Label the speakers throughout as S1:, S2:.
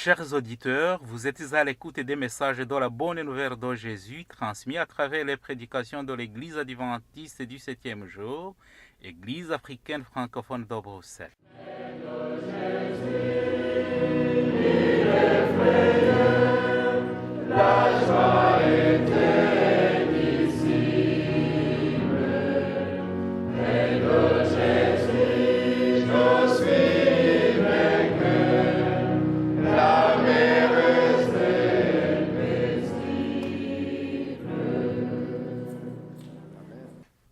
S1: Chers auditeurs, vous êtes à l'écoute des messages de la bonne nouvelle de Jésus transmis à travers les prédications de l'Église adventiste du 7e jour, Église africaine francophone de Bruxelles.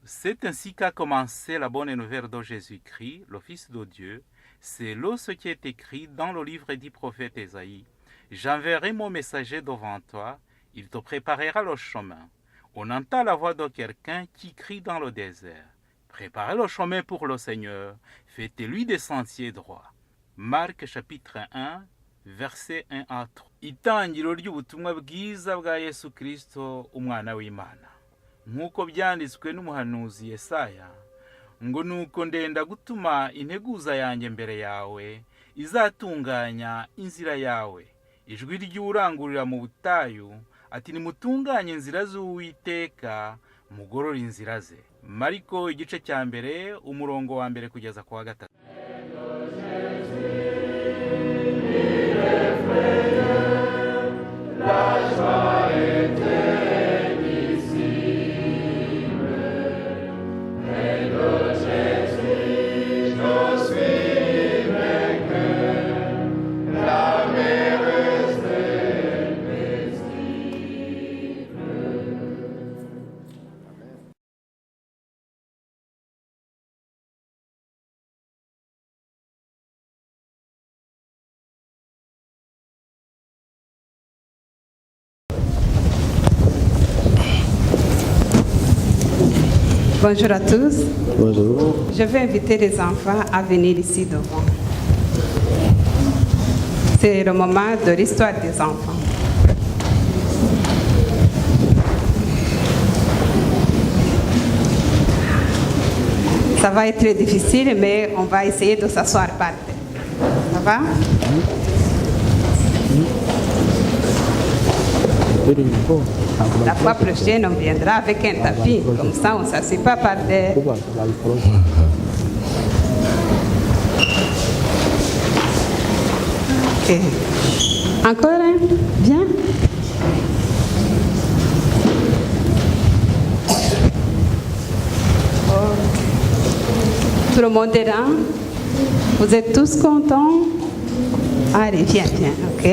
S1: C'est ainsi qu'a commencé la bonne nouvelle de Jésus-Christ, le Fils de Dieu. C'est là ce qui est écrit dans le livre du prophète Ésaïe. J'enverrai mon messager devant toi, il te préparera le chemin. On entend la voix de quelqu'un qui crie dans le désert. Préparez le chemin pour le Seigneur, faites-lui des sentiers droits. Marc chapitre 1, verset 1 à 3. Itangiro ry'ubutumwa bwiza bwa Yesu Kristo, umwana w'Imana. Nk'uko byanditswe n'umuhanuzi Yesaya, ngo nuko ndenda gutuma integuza yanjye mbere yawe, izatunganya inzira yawe. Ijwi ry'urangurira mu butayu, ati nimutunganye inzira z'Uwiteka, mugorore inzira ze. Mariko igice cya mbere, umurongo wa mbere kugeza ku wa gatatu.
S2: Bonjour à tous.
S3: Bonjour.
S2: Je vais inviter les enfants à venir ici devant. C'est le moment de l'histoire des enfants. Ça va être très difficile, mais on va essayer de s'asseoir par terre. Ça va? La fois prochaine, on viendra avec un tapis. Comme ça, on ne s'assied pas par terre. Ok. Encore un? Bien? Tout le monde est là? Vous êtes tous contents? Allez, viens, ok?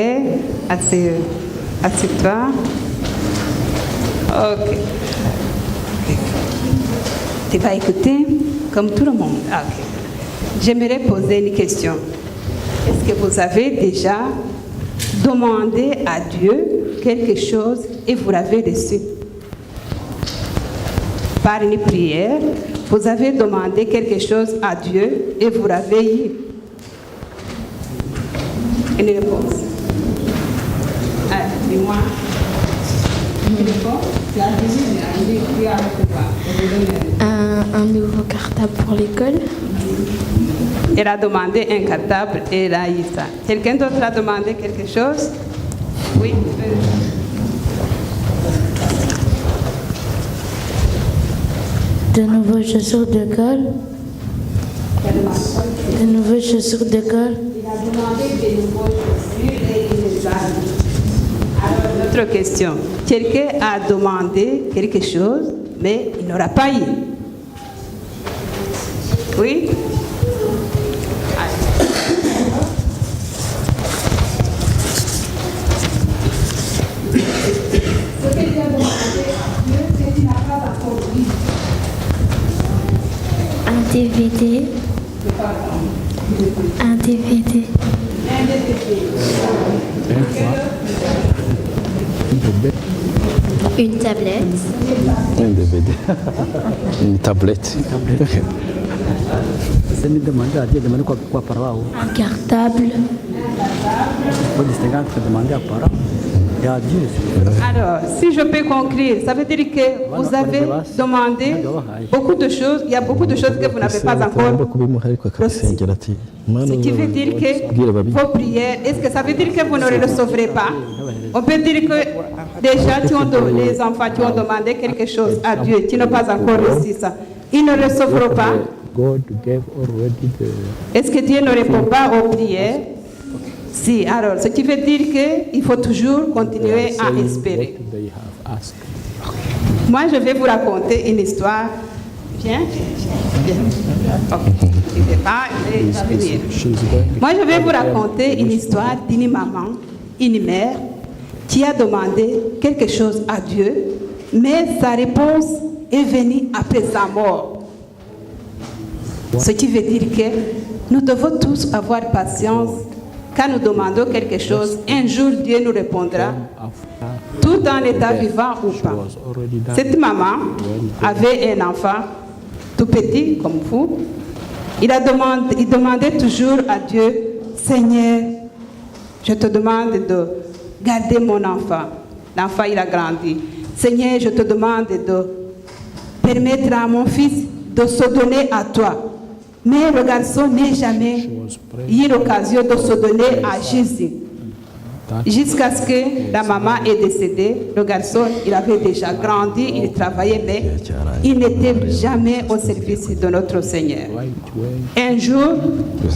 S2: Assieds-toi. Ok. Tu vas écouter comme tout le monde. Ok. J'aimerais poser une question. Est-ce que vous avez déjà demandé à Dieu quelque chose et vous l'avez reçu? Par une prière, vous avez demandé quelque chose à Dieu et vous l'avez eu. Une réponse. Dis-moi.
S4: Un nouveau cartable pour l'école.
S2: Elle a demandé un cartable et elle a eu ça. Quelqu'un d'autre a demandé quelque chose? Oui.
S4: De nouveaux chaussures d'école. De nouveaux chaussures d'école.
S2: Il a demandé de nouveaux chaussures et il les a eu. Alors, notre question. Quelqu'un a demandé quelque chose, mais il n'aura pas eu. Oui? Ce que tu as demandé à Dieu, que tu n'as pas encore eu.
S4: Un DVD. Un DVD.
S2: Un DVD.
S4: Une tablette.
S3: Un DVD. Une tablette.
S4: Un cartable.
S3: Pode demander à parents.
S2: Alors, si je peux conclure, ça veut dire que vous avez demandé beaucoup de choses. Il y a beaucoup de choses que vous n'avez pas encore reçues. Ce qui veut dire que vos prières, est-ce que ça veut dire que vous ne le recevrez pas? On peut dire que déjà les enfants qui ont demandé quelque chose à Dieu, qui n'ont pas encore reçu ça, ils ne recevront pas. Est-ce que Dieu ne répond pas aux prières? Si, alors, ce qui veut dire qu'il faut toujours continuer à espérer. Moi, je vais vous raconter une histoire. Viens. Ok. Il ne pas, il va venir. Moi, je vais vous raconter une histoire d'une maman, une mère, qui a demandé quelque chose à Dieu, mais sa réponse est venue après sa mort. Ce qui veut dire que nous devons tous avoir patience. Quand nous demandons quelque chose, un jour Dieu nous répondra, tout en état vivant ou pas. Cette maman avait un enfant tout petit comme vous. Il demandait toujours à Dieu, Seigneur, je te demande de garder mon enfant. L'enfant, il a grandi. Seigneur, je te demande de permettre à mon fils de se donner à toi. Mais le garçon n'a jamais eu l'occasion de se donner à Jésus. Jusqu'à ce que la maman est décédée, le garçon, il avait déjà grandi, il travaillait, mais il n'était jamais au service de notre Seigneur. Un jour,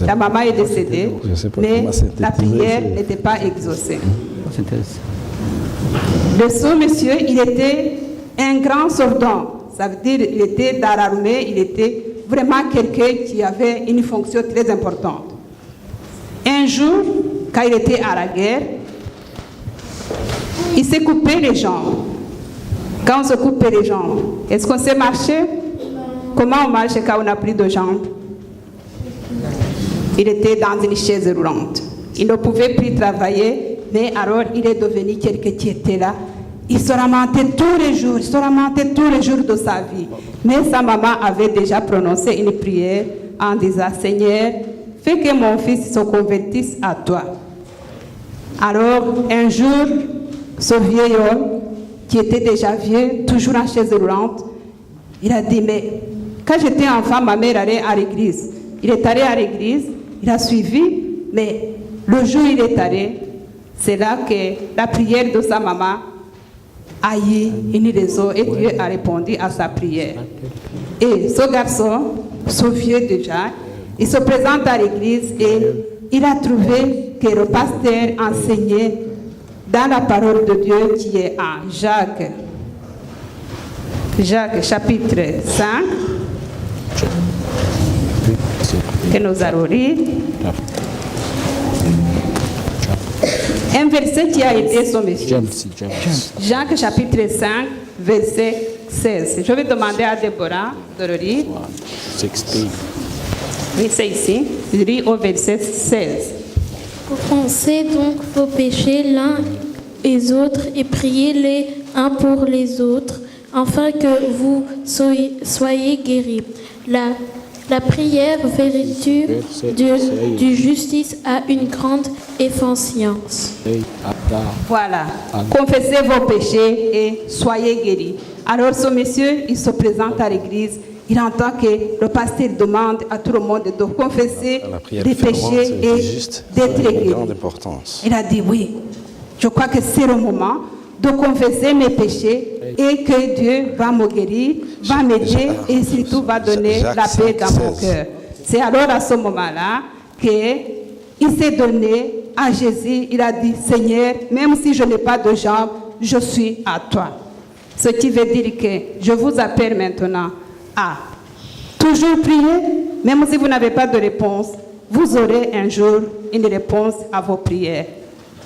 S2: la maman est décédée, mais la prière n'était pas exaucée. Ce monsieur, il était un grand soldat. Ça veut dire qu'il était dans l'armée, il était vraiment quelqu'un qui avait une fonction très importante. Un jour, quand il était à la guerre, il s'est coupé les jambes. Quand on se coupe les jambes, est-ce qu'on sait marcher? Comment on marche quand on n'a plus de jambes? Il était dans une chaise roulante. Il ne pouvait plus travailler, mais alors il est devenu quelqu'un qui était là. Il se lamentait tous les jours, de sa vie. Mais sa maman avait déjà prononcé une prière en disant, Seigneur, fais que mon fils se convertisse à toi. Alors, un jour, ce vieil homme, qui était déjà vieux, toujours en chaise roulante, il a dit, mais quand j'étais enfant, ma mère allait à l'église. Il est allé à l'église, il a suivi, mais le jour où il est allé, c'est là que la prière de sa maman a eu une raison et Dieu a répondu à sa prière. Et ce garçon, ce vieux déjà, il se présente à l'église et il a trouvé que le pasteur enseignait dans la parole de Dieu qui est en Jacques. Jacques chapitre 5, que nous allons lire. Un verset qui a été son monsieur. Jacques chapitre 5, verset 16. Je vais demander à Déborah de le lire. Oui, c'est ici. Je lis au verset 16.
S4: Confessez donc vos péchés l'un et autres et priez les uns pour les autres, afin que vous soyez guéris. La prière, vertu du justice, a une grande efficience.
S2: Voilà. Confessez vos péchés et soyez guéris. Alors ce monsieur, il se présente à l'église. Il entend que le pasteur demande à tout le monde de confesser les péchés et d'être guéri. Il a dit oui, je crois que c'est le moment de confesser mes péchés et que Dieu va me guérir, va m'aider et surtout va donner la paix dans mon cœur. C'est alors à ce moment-là qu'il s'est donné à Jésus. Il a dit, Seigneur, même si je n'ai pas de jambes, je suis à toi. Ce qui veut dire que je vous appelle maintenant à toujours prier, même si vous n'avez pas de réponse, vous aurez un jour une réponse à vos prières.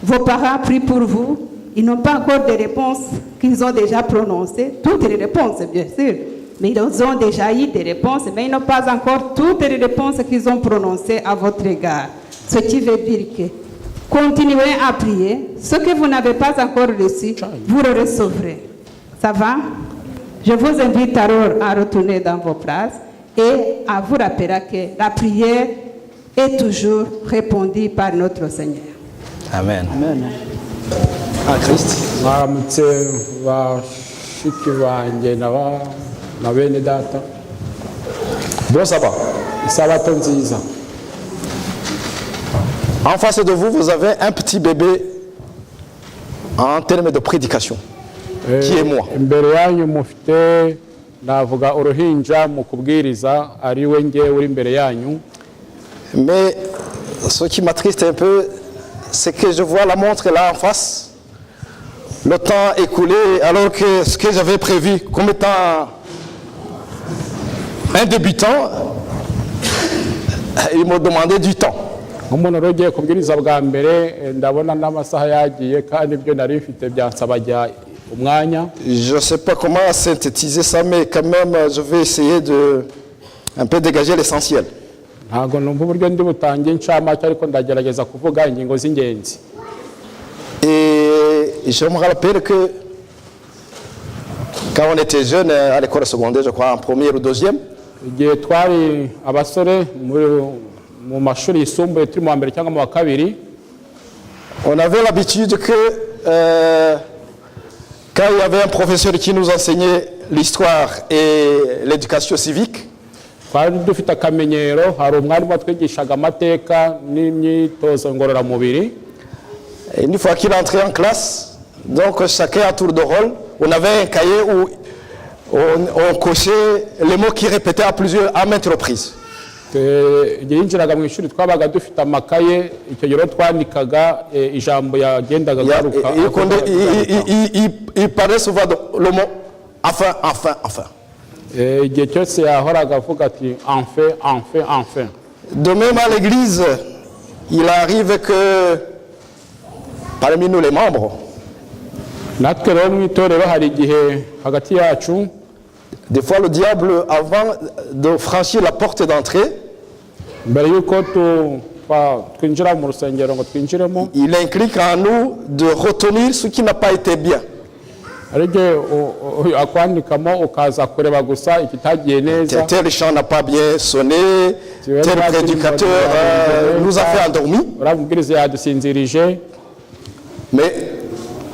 S2: Vos parents prient pour vous, ils n'ont pas encore de réponses qu'ils ont déjà prononcées, toutes les réponses bien sûr, mais ils ont déjà eu des réponses, mais ils n'ont pas encore toutes les réponses qu'ils ont prononcées à votre égard. Ce qui veut dire que continuez à prier, ce que vous n'avez pas encore reçu, vous le recevrez. Ça va? Je vous invite alors à retourner dans vos places et à vous rappeler que la prière est toujours répondue par notre Seigneur.
S3: Amen.
S5: Amen.
S3: en Christ.
S5: mwaramutse bashiki banjye na bene data.
S3: Bon sabbat.
S5: Isabato nziza.
S3: En face de vous, vous avez un petit bébé en termes de prédication, qui est moi.
S5: Imbere yanyu mufite navuga uruhinja mu kubwiriza ari we ngewe uri imbere yanyu.
S3: Mais ce qui m'attriste un peu, c'est que je vois la montre là en face, le temps écoulé, alors que ce que j'avais prévu comme étant un débutant, ils m'ont demandé du temps.
S5: Nk'umuntu ugiye kubwiriza bwa mbere ndabona n'amasaha yagiye kandi ibyo nari mfite byansabajya umwanya.
S3: Je ne sais pas comment synthétiser ça, mais quand même, je vais essayer de un peu dégager l'essentiel.
S5: Ntabwo numva uburyo ndi butange incamake ariko ndagerageza kuvuga ingingo z'ingenzi.
S3: Et je me rappelle que quand on était jeune à l'école secondaire, je crois en première ou deuxième,
S5: Igihe twari abasore mu mashuri yisumbuye turi mu wa mbere cyangwa mu wa kabiri,
S3: on avait l'habitude que quand il y avait un professeur qui nous enseignait l'histoire et l'éducation civique,
S5: twari dufite akamenyero, hari umwarimu watwigishaga amateka n'imyitozo ngororamubiri.
S3: et une fois qu'il entrait en classe, donc chacun à tour de rôle, on avait un cahier où on cochait les mots qui répétaient à maintes reprises.
S5: Igihe yinjiraga mu ishuri twabaga dufite amakaye, icyo gihe twandikaga ijambo yagendaga garuka.
S3: Il parlait souvent le mot enfin, enfin, enfin.
S5: Igihe cyose yahoraga avuga ati enfin, enfin, enfin.
S3: De même à l'église, il arrive que parmi nous les membres,
S5: Natwe rero mu itorero hari igihe hagati yacu
S3: des fois le diable, avant de franchir la porte d'entrée,
S5: mbere y'uko twinjira mu rusengero ngo twinjiremo,
S3: il inculque en nous de retenir ce qui n'a pas été bien.
S5: hari igihe akwandikamo ukaza kureba gusa ikitagiye neza.
S3: Tel chant n'a pas bien sonné, tel prédicateur nous a fait endormir.
S5: Uramubwiriza yadusinzirije.
S3: Mais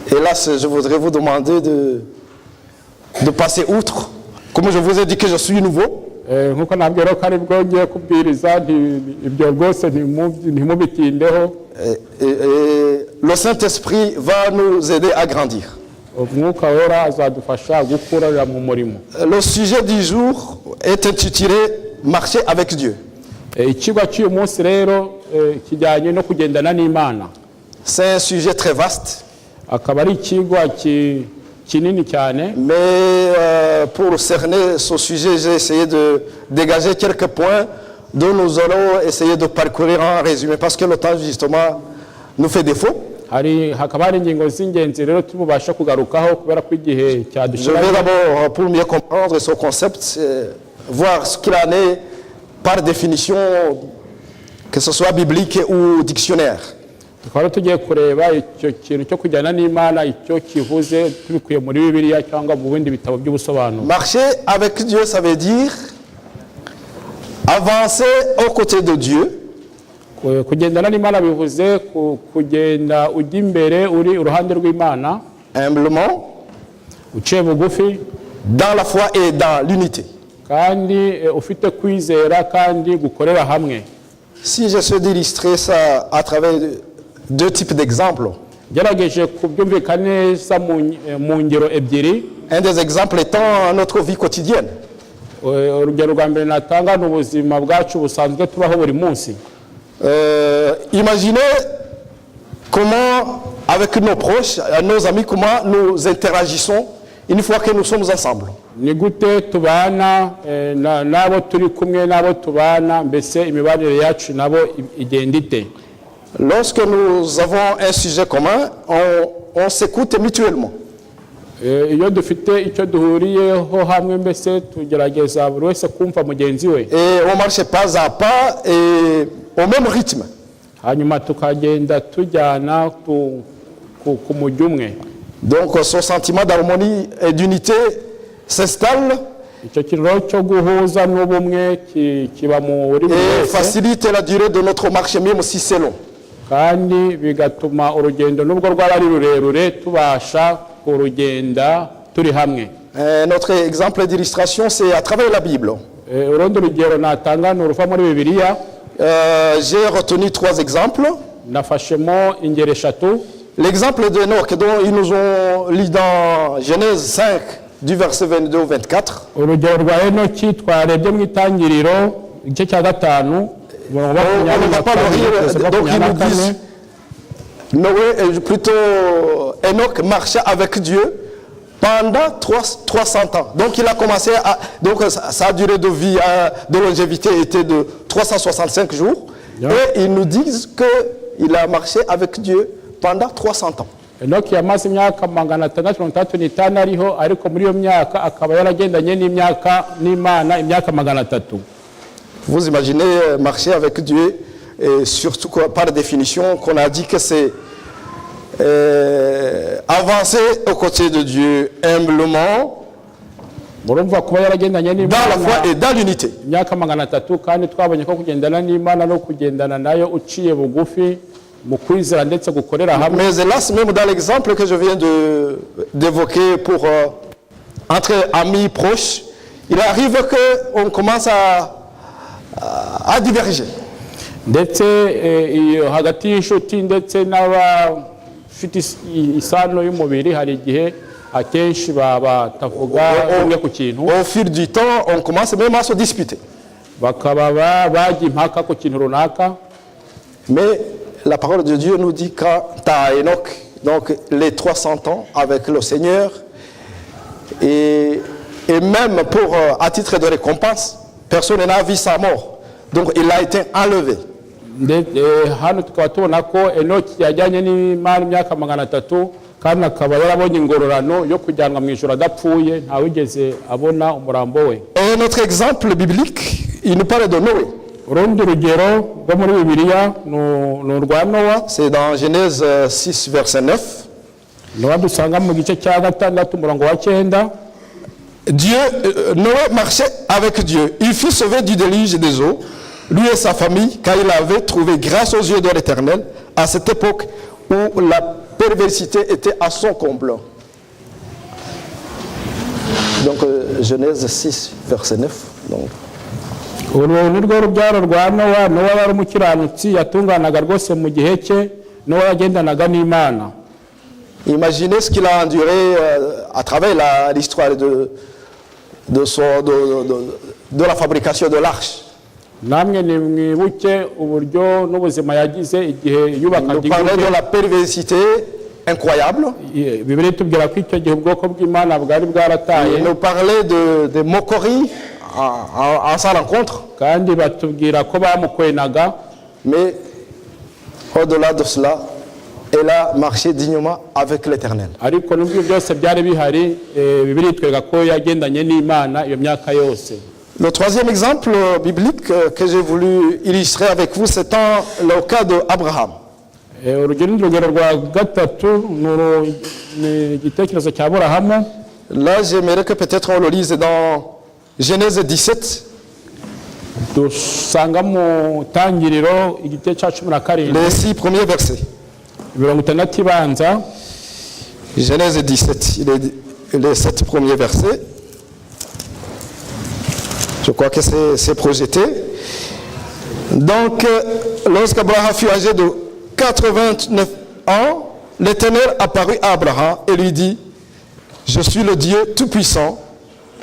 S3: hélas, je voudrais vous demander de passer outre. Comme je vous ai dit que je suis nouveau,
S5: Nkuko nabwira ko ari bwo ngiye kubwiriza, ibyo rwose ntimubitindeho.
S3: le Saint-Esprit va nous aider à grandir.
S5: Umwuka wera azadufasha gukurira mu murimo.
S3: Le sujet du jour est intitulé « Marcher avec Dieu ».
S5: Ikigwa cy'uyu munsi rero kijyanye no kugendana n'Imana.
S3: C'est un sujet très vaste.
S5: Akaba ari ikigwa kinini cyane.
S3: Mais pour cerner ce sujet, j'ai essayé de dégager quelques points dont nous allons essayer de parcourir en résumé parce que le temps justement nous fait défaut.
S5: Hakaba hari ingingo z'ingenzi rero tubasha kugarukaho kubera ko igihe
S3: Je
S5: cyadushira.
S3: vais d'abord, pour mieux comprendre ce concept, voir ce qu'il en est par définition, que ce soit biblique ou dictionnaire.
S5: Tukaba tugiye kureba icyo kintu cyo kujyana n'Imana icyo kivuze tubikuye muri Bibiliya cyangwa mu bindi bitabo by'ubusobanuro.
S3: Marcher avec Dieu, ça veut dire avancer aux côtés de Dieu.
S5: Kugendana n'Imana bivuze kugenda ujya imbere uri uruhande rw'Imana,
S3: Humblement,
S5: uciye bugufi
S3: dans la foi et dans l'unité.
S5: kandi ufite kwizera kandi gukorera hamwe.
S3: Si j'essaie d'illustrer ça à travers deux types d'exemples,
S5: Gerageje kubyumvika neza mu ngero ebyiri.
S3: un des exemples étant notre vie quotidienne.
S5: Urugero rwa mbere natanga ni ubuzima bwacu busanzwe tubaho buri munsi.
S3: Imaginez comment, avec nos proches, nos amis, comment nous interagissons une fois que nous sommes ensemble.
S5: Ni gute tubana n'abo turi kumwe n'abo tubana, mbese imibanire yacu nabo igenda ite?
S3: Lorsque nous avons un sujet commun, on s'écoute mutuellement.
S5: Iyo dufite icyo duhuriyeho hamwe, mbese tugerageza buri wese kumva mugenzi we.
S3: Et on marche pas à pas et au même rythme.
S5: Hanyuma tukagenda tujyana ku mujyo umwe.
S3: Donc ce sentiment d'harmonie et d'unité s'installe
S5: Icyo kiraro cyo guhuza n'ubumwe kiba muri
S3: et facilite la durée de notre marche même si c'est long.
S5: kandi bigatuma urugendo nubwo rwaba ari rurerure tubasha kurugenda turi hamwe.
S3: Notre exemple d'illustration, c'est à travers la Bible.
S5: Urundi rugero natanga ni uruva muri Bibiliya.
S3: J'ai retenu 3 exemples.
S5: Nafashemo ingero eshatu.
S3: L'exemple d'Enoch, dont ils nous ont lu dans Genèse 5, du verset 22 au 24.
S5: Urugero rwa Enoki twarebye mu itangiriro igice cya 5.
S3: On ne va pas le lire, donc ils nous disent, Noé, plutôt Enoch marchait avec Dieu pendant 300 ans. Donc il a commencé à, donc sa durée de vie, de longévité était de 365 jours. Yeah. Et ils nous disent qu'il a marché avec Dieu pendant 300 ans.
S5: Enoch yamaze imyaka 635 ariho, ariko muri iyo myaka akaba yaragendanye n'Imana imyaka 300.
S3: Vous imaginez marcher avec Dieu, et surtout par définition qu'on a dit que c'est avancer aux côtés de Dieu humblement, dans la foi et dans l'unité.
S5: Mais
S3: hélas, même dans l'exemple que je viens d'évoquer pour entre amis proches, il arrive qu'on commence à diverger.
S5: Ndetse hagati y'inshuti ndetse n'abafite isano y'umubiri hari igihe akenshi batavuga umwe ku kintu.
S3: Au fil du temps, on commence même à se disputer.
S5: Bakaba bajya impaka ku kintu runaka.
S3: Mais la parole de Dieu nous dit quant à Enoch, donc les 300 ans avec le Seigneur, et même pour à titre de récompense, personne n'a vu sa mort. Donc il a été enlevé.
S5: Hano tukaba tubona ko Enoki yajyanye n'Imana imyaka 300 kandi akaba yarabonye ingororano yo kujyanwa mu ijuru adapfuye, ntawigeze abona umurambo we.
S3: Et notre exemple biblique, il nous parle de Noé.
S5: Urundi rugero rwo muri Bibiliya ni urwa Nowa.
S3: C'est dans Genèse 6 verset 9.
S5: Nowa dusanga mu gice cya 6 umurongo wa 9.
S3: Noé marchait avec Dieu. Il fut sauvé du déluge des eaux, lui et sa famille, car il avait trouvé grâce aux yeux de l'Éternel à cette époque où la perversité était à son comble. Donc Genèse 6 verset 9. Donc.
S5: Uru ni rwo rubyaro rwa Nowa. Nowa yari umukiranutsi yatunganaga rwose mu gihe cye. Nowa yagendanaga n'Imana.
S3: Imaginez ce qu'il a enduré à travers l'histoire de la fabrication de l'arche.
S5: Namwe ni mwibuke uburyo n'ubuzima yagize igihe yubakaga
S3: igihome. Nous parlons de la perversité incroyable.
S5: Bibiliya itubwira ko icyo gihe ubwoko bw'Imana bwari bwarataye.
S3: Nous parlons de moquerie à sa rencontre.
S5: Kandi batubwira ko bamukwenaga.
S3: Mais au-delà de cela, elle a marché dignement avec l'Éternel.
S5: Ariko nubwo byose byari bihari, Bibiliya itwereka ko yagendanye n'Imana iyo myaka yose.
S3: Le troisième exemple biblique que j'ai voulu illustrer avec vous, c'est le cas d'Abraham. Là, j'aimerais que peut-être on le lise dans Genèse 17. Les 6 premiers versets. Genèse 17, les 7 premiers versets. Je crois que c'est projeté. Donc, lorsqu'Abraham fut âgé de 89 ans, l'Éternel apparut à Abraham et lui dit, « Je suis le Dieu Tout-Puissant,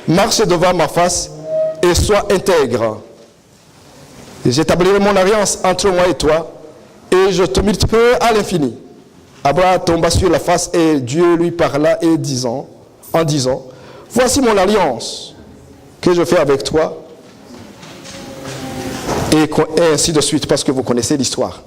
S3: marche devant ma face et sois intègre. J'établirai mon alliance entre moi et toi, et je te multiplierai à l'infini. » Abraham tomba sur la face et Dieu lui parla en disant, « Voici mon alliance que je fais avec toi, et ainsi de suite, parce que vous connaissez l'histoire.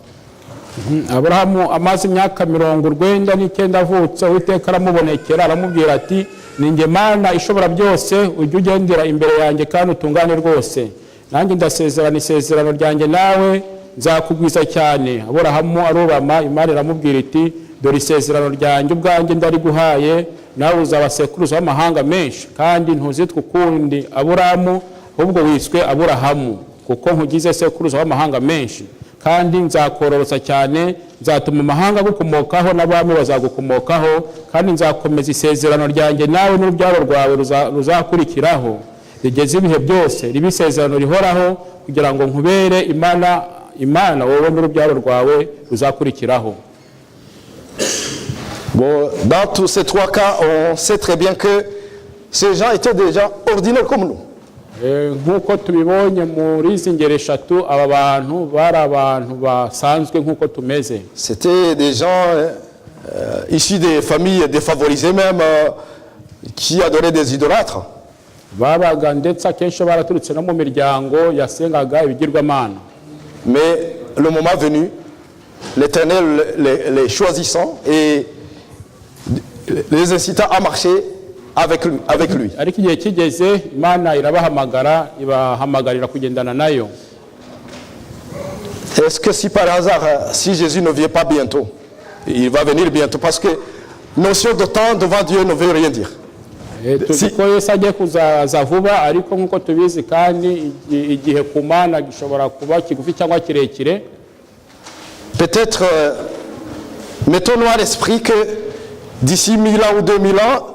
S5: Abraham amaze imyaka 99 avutse, Uwiteka aramubonekera aramubwira ati, ninjye Mana ishobora byose, ujye ugendera imbere yanjye kandi utungane rwose. Nanjye ndasezerana isezerano ryanjye nawe, nzakugwiza cyane. Abraham arubama, Imana iramubwira iti, dore isezerano ryanjye ubwanjye ndariguhaye, nawe uzabasekuruza w'amahanga menshi, kandi ntuzitwa ukundi Aburamu, ahubwo wiswe Aburahamu, kuko nkugize sekuruza w'amahanga menshi. kandi nzakororosa cyane, nzatuma amahanga agukomokaho n'abami bazagukomokaho, kandi nzakomeza isezerano ryanjye nawe n'urubyaro rwawe ruzakurikiraho rigeze ibihe byose, ribe isezerano rihoraho, kugira ngo nkubere imana wowe n'urubyaro rwawe ruzakurikiraho.
S3: Bon, dans tous ces trois cas, on sait très bien que ces gens étaient déjà ordinaires comme nous.
S5: Nk'uko tubibonye muri izi ngeri eshatu, aba bantu bari abantu basanzwe nk'uko tumeze.
S3: C'était des gens issus des familles défavorisées même, qui adoraient des idolâtres.
S5: Babaga ndetse akenshi baraturutse no mu miryango yasengaga ibigirwamana.
S3: Mais le moment venu, l'Éternel les choisissant et les incitant à marcher avec lui.
S5: Ariko igihe kigeze Imana irabahamagara, ibahamagarira kugendana nayo.
S3: Est-ce que si par hasard, si Jésus ne vient pas bientôt, il va venir bientôt, parce que notion de temps devant Dieu ne veut rien dire.
S5: Tuzi ko Yesu agiye kuzaza vuba, ariko nk'uko tubizi kandi igihe ku Mana gishobora kuba kigufi cyangwa kirekire.
S3: Peut-être mettons-nous à l'esprit que d'ici 1000 ans ou 2000 ans,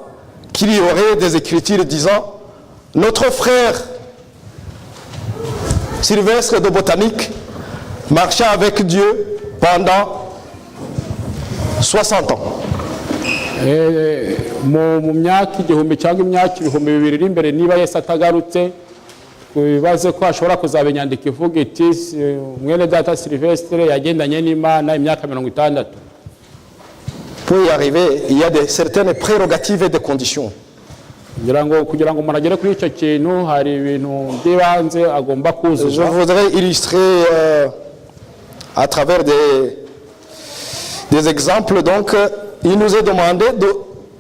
S3: qu'il y aurait des écritures disant notre frère Sylvestre de Botanique marcha avec Dieu pendant 60 ans.
S5: Mu myaka igihumbi cyangwa imyaka ibihumbi bibiri iri imbere, niba Yesu atagarutse, bibaze ko hashobora kuzaba inyandiko ivuga iti mwene data Sylvestre yagendanye n'Imana imyaka 60.
S3: Pour y arriver, il y a certaines prérogatives et des conditions.
S5: kugira ngo umuntu agere kuri icyo kintu hari ibintu by'ibanze agomba kuzuza.
S3: Je voudrais illustrer à travers des exemples. Donc, il nous est demandé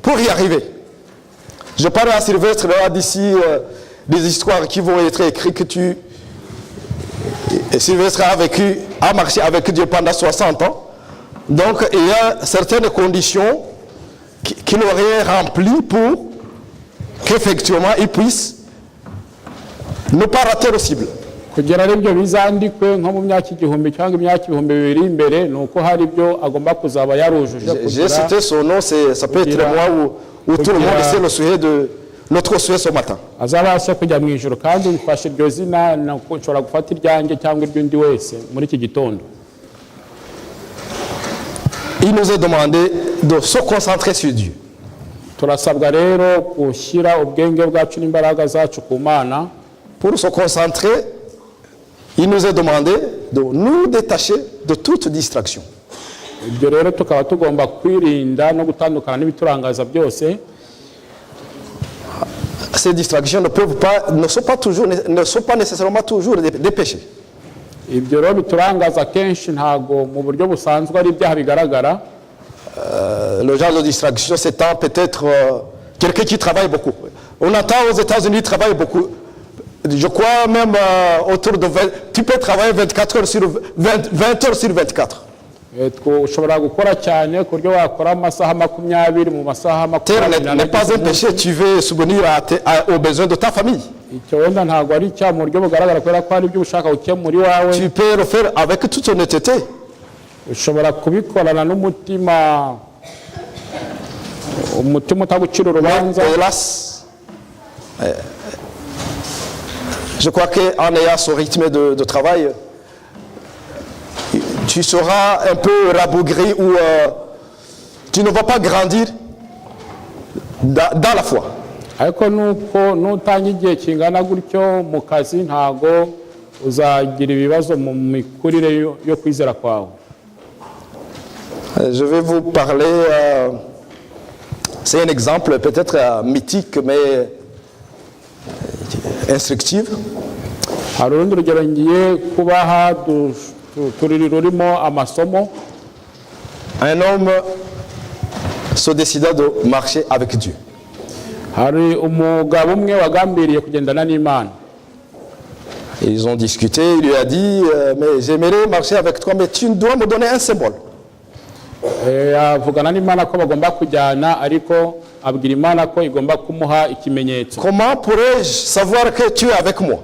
S3: pour y arriver. Je parle à Sylvestre là d'ici des histoires qui vont être écrites que Sylvestre a marché avec Dieu pendant 60 ans. Donc, il y a certaines conditions qu'il aurait remplies pour qu'effectivement il puisse ne pas rater le cible.
S5: Kugira ibyo bizandikwe nko mu myaka igihumbi cyangwa imyaka ibihumbi bibiri imbere, nuko hari ibyo agomba kuzaba yarujuje.
S3: J'ai cité son nom, ça peut être moi ou tout le monde, c'est le sujet de notre sujet ce matin.
S5: Azabasha kujya mu ijuru, kandi mfashe iryo zina nshobora gufata iryanjye cyangwa iry'undi wese muri iki gitondo.
S3: Il nous est demandé de se concentrer sur Dieu.
S5: Turasabwa rero gushyira ubwenge bwacu n'imbaraga zacu ku Mana.
S3: Pour se concentrer, il nous est demandé de nous détacher de toute distraction.
S5: Ibyo rero tukaba tugomba kwirinda no gutandukana n'ibiturangaza byose.
S3: Ces distractions ne sont pas nécessairement toujours des péchés.
S5: Ibyo rero biturangaza kenshi ntago mu buryo busanzwe ari ibyaha bigaragara.
S3: Le genre de distraction, c'est peut-être quelqu'un qui travaille beaucoup. On entend aux États-Unis, ils travaillent beaucoup. Je crois même autour de 20, tu peux travailler 24 heures sur 20 heures sur 24.
S5: Ushobora gukora cyane ku buryo wakora amasaha 20 mu masaha 20.
S3: N'est pas un péché, tu veux subvenir aux besoins de ta famille.
S5: Icyo wenda ntago ari cya mu buryo bugaragara kubera ko ari ibyo ushaka gukemura iwawe.
S3: Tu peux le faire avec toute honnêteté.
S5: Ushobora kubikorana n'umutima utagucira urubanza.
S3: Hélas, je crois qu'en ayant ce rythme de travail, tu seras un peu rabougri ou tu ne vas pas grandir dans la foi.
S5: Ariko nuko nutanga igihe kingana gutyo mu kazi ntago uzagira ibibazo mu mikurire yo kwizera kwawe.
S3: Je vais vous parler, c'est un exemple peut-être mythique mais instructif.
S5: Hari urundi rugero ngiye kubaha rurimo amasomo.
S3: Un homme se décida de marcher avec Dieu.
S5: Hari umugabo umwe wagambiriye kugendana n'Imana.
S3: Ils ont discuté, il lui a dit mais j'aimerais marcher avec toi mais tu dois me donner un symbole.
S5: Avugana n'Imana ko bagomba kujyana, ariko abwira Imana ko igomba kumuha ikimenyetso.
S3: Comment pourrais-je savoir que tu es avec moi?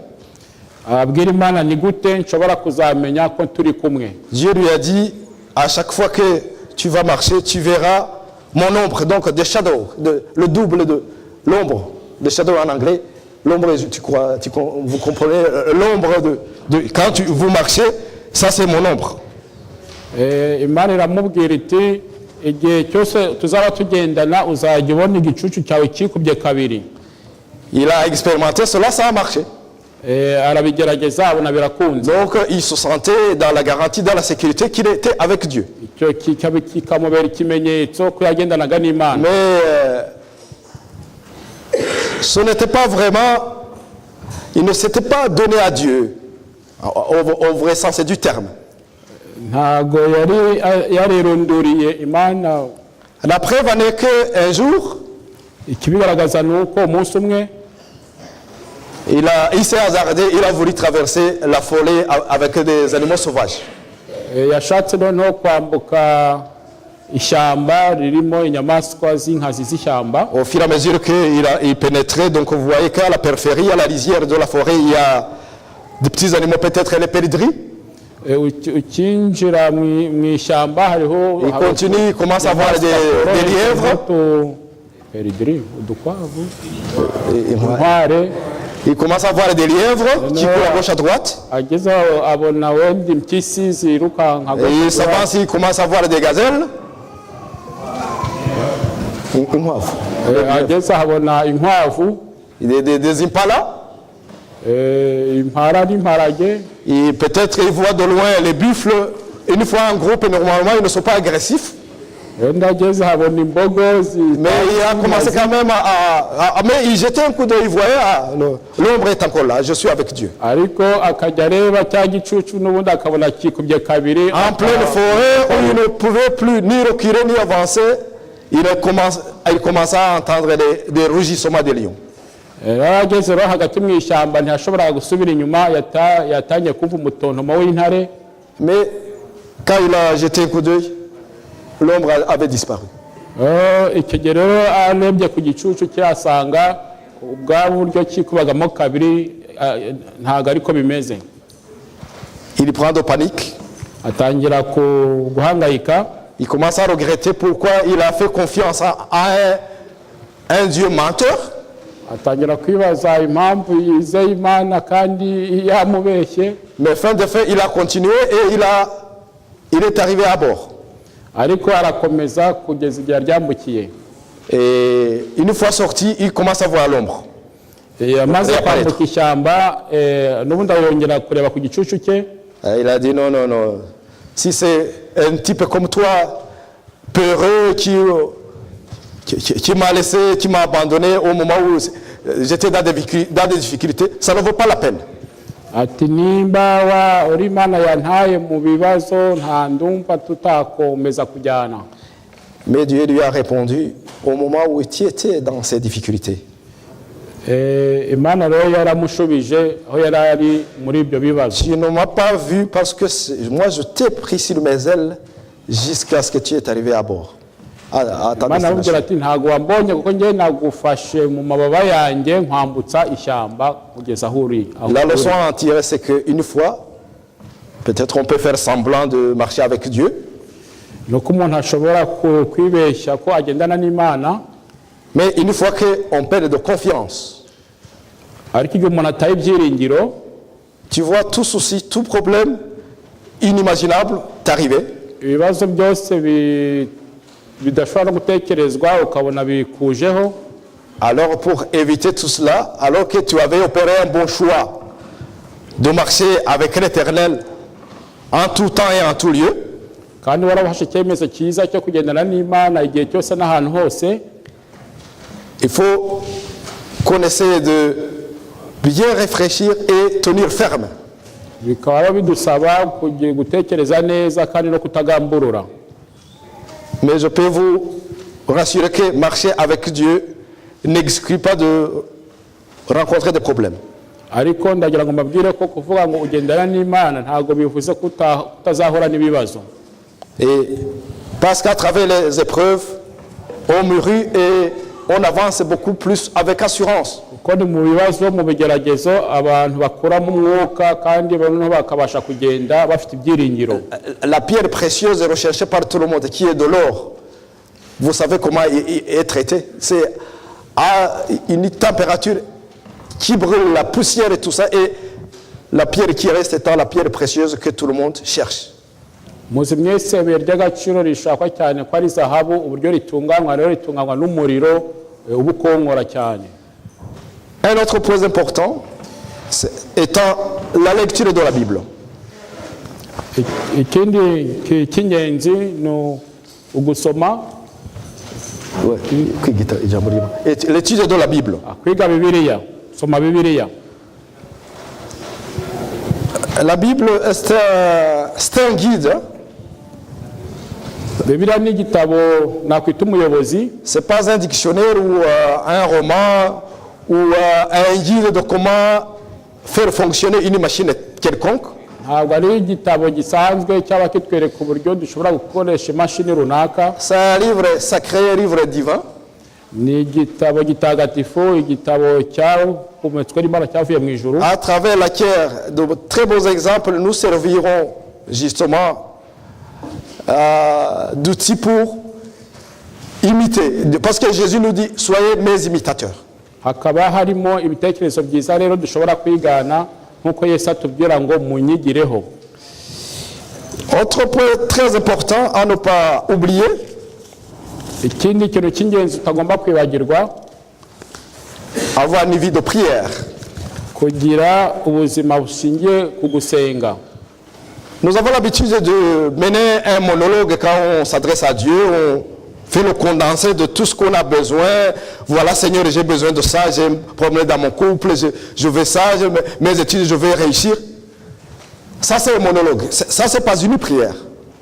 S5: abwira imana ni gute nshobora kuzamenya ko turi kumwe.
S3: Dieu lui a dit, à chaque fois que tu vas marcher, tu verras mon ombre, donc des shadows, le double de l'ombre, des shadows en anglais. L'ombre, vous comprenez, l'ombre quand vous marchez, ça c'est mon ombre.
S5: Imana iramubwira iti igihe cyose tuzaba tugendana uzajya ubona igicucu cyawe kikubye kabiri.
S3: Il a expérimenté cela, ça a marché.
S5: Arabigerageza abona birakunze.
S3: Donc il se sentait dans la garantie, dans la sécurité qu'il était avec Dieu.
S5: Icyo kikamubera ikimenyetso ko yagendanaga n'Imana.
S3: Mais ce n'était pas vraiment, il ne s'était pas donné à Dieu au vrai sens du terme.
S5: Ntago yarirunduriye Imana.
S3: La preuve en est qu'un jour,
S5: ikibigaragaza nuko umunsi umwe
S3: il s'est hasardé, il a voulu traverser la forêt avec des animaux sauvages.
S5: Yashatse noneho kwambuka ishyamba ririmo inyamaswa z'inkazi z'ishyamba.
S3: Au fur et à mesure qu'il pénétrait, donc vous voyez qu'à la périphérie, à la lisière de la forêt, il y a des petits animaux, peut-être les perdrix.
S5: Ukinjira mu ishyamba hariho
S3: il continue, il commence à voir des lièvres.
S5: Perdrix, udukwavu,
S3: inkware. Il commence à voir des lièvres qui courent à gauche à droite.
S5: Et
S3: il s'avance, il commence à voir des gazelles. Des impalas. Et peut-être il voit de loin les buffles. Une fois en groupe, normalement, ils ne sont pas agressifs. Mais il a commencé quand même mais il jetait un coup d'œil, il voyait, l'ombre est encore là, je suis avec Dieu. En pleine forêt, où il ne pouvait plus ni reculer ni avancer, il commença à entendre des rugissements des lions. Mais quand il a jeté un coup d'œil, l'ombre avait disparu.
S5: Icyo gihe rero arebye ku gicucu cyasanga ubwa buryo kikubagamo kabiri ntago ariko bimeze.
S3: Il prend de panique.
S5: Atangira guhangayika.
S3: Il commence à regretter pourquoi il a fait confiance à un Dieu menteur.
S5: Atangira kwibaza impamvu yizeye Imana kandi yamubeshye.
S3: Mais fin de fait, il a continué et il est arrivé à bord.
S5: Ariko arakomeza kugeza igihe ryambukiye.
S3: Et une fois sorti, il commence à voir l'ombre.
S5: Amaze kwambuka ishyamba n'ubundi yongera kureba ku gicucu cye.
S3: Il a dit non. Si c'est un type comme toi, peureux, qui m'a laissé, qui m'a abandonné au moment où j'étais dans des difficultés, ça ne vaut pas la peine.
S5: Ati nimba uri Imana yantaye mu bibazo nta ndumva tutakomeza kujyana.
S3: Mais Dieu lui a répondu au moment où tu étais dans ces difficultés.
S5: Imana rero yaramushubije aho yari ari muri ibyo bibazo.
S3: Tu ne m'as pas vu parce que moi je t'ai pris sur mes ailes jusqu'à ce que tu es arrivé à bord.
S5: Imana aramubwira ati ntago wambonye kuko njye nagufashe mu mababa yanjye nkwambutsa ishyamba kugeza aho uri.
S3: La leçon à en tirer, c'est qu'une fois, peut-être on peut faire semblant de marcher avec Dieu.
S5: Nuko umuntu ashobora kwibeshya ko agendana n'Imana.
S3: Mais une fois qu'on perd de confiance,
S5: ariko igihe umuntu ataye ibyiringiro,
S3: tu vois tout souci, tout problème inimaginable t'arriver.
S5: Ibibazo byose bidashobora gutekerezwa ukabona bikujeho.
S3: Alors pour éviter tout cela, alors que tu avais opéré un bon choix de marcher avec l'Éternel en tout temps et en tout lieu,
S5: kandi warabashe icyemezo cyiza cyo kugendana n'Imana igihe cyose n'ahantu hose,
S3: il faut qu'on essaie de bien réfléchir et tenir ferme.
S5: Bikaba bidusaba gutekereza neza kandi no kutagamburura.
S3: Mais je peux vous rassurer que marcher avec Dieu n'exclut pas de rencontrer des problèmes.
S5: Ariko ndagira ngo mbabwire ko kuvuga ngo ugendana n'Imana ntago bivuze ko utazahura n'ibibazo.
S3: Et parce qu'à travers les épreuves, on mûrit et on avance beaucoup plus avec assurance.
S5: kuko ni mu bibazo mu bigeragezo abantu bakuramo umwuka kandi bamwe bakabasha kugenda bafite ibyiringiro.
S3: La pierre précieuse est recherchée par tout le monde, qui est de l'or. Vous savez comment il est traité? C'est à une température qui brûle la poussière et tout ça, et la pierre qui reste étant la pierre précieuse que tout le monde cherche.
S5: Muzi mwese ibuye ry'agaciro rishakwa cyane ko ari zahabu, uburyo ritunganywa rero ritunganywa n'umuriro ubukongora cyane.
S3: Un autre point important étant la lecture de la Bible.
S5: Ikindi cy'ingenzi ni ugusoma,
S3: l'étude de la Bible.
S5: Kwiga Bibiliya, soma Bibiliya.
S3: La Bible c'est un guide.
S5: Bibiliya ni igitabo nakwita umuyobozi.
S3: C'est pas un dictionnaire ou un roman ou un guide de comment faire fonctionner une machine quelconque.
S5: Ntabwo ari igitabo gisanzwe cyaba kitwereka uburyo dushobora gukoresha imashini runaka.
S3: C'est un livre sacré, un livre divin.
S5: Ni igitabo gitagatifu, igitabo cyahumetswe n'Imana cyavuye mu ijuru.
S3: À travers laquelle de très beaux exemples nous serviront justement d'outils pour imiter. Parce que Jésus nous dit, soyez mes imitateurs.
S5: Hakaba harimo ibitekerezo byiza rero dushobora kwigana nkuko Yesu atubwira ngo munyigireho.
S3: Autre point très important à ne pas oublier.
S5: Ikindi kintu cy'ingenzi utagomba kwibagirwa,
S3: avoir une vie de prière.
S5: Kugira ubuzima bushingiye ku gusenga.
S3: Nous avons l'habitude de mener un monologue quand on s'adresse à Dieu, on fait le condensé de tout ce qu'on a besoin. Voilà, Seigneur, j'ai besoin de ça, j'ai un problème dans mon couple, je veux ça, mes études, je veux réussir. Ça, c'est un monologue. Ça, c'est pas une prière.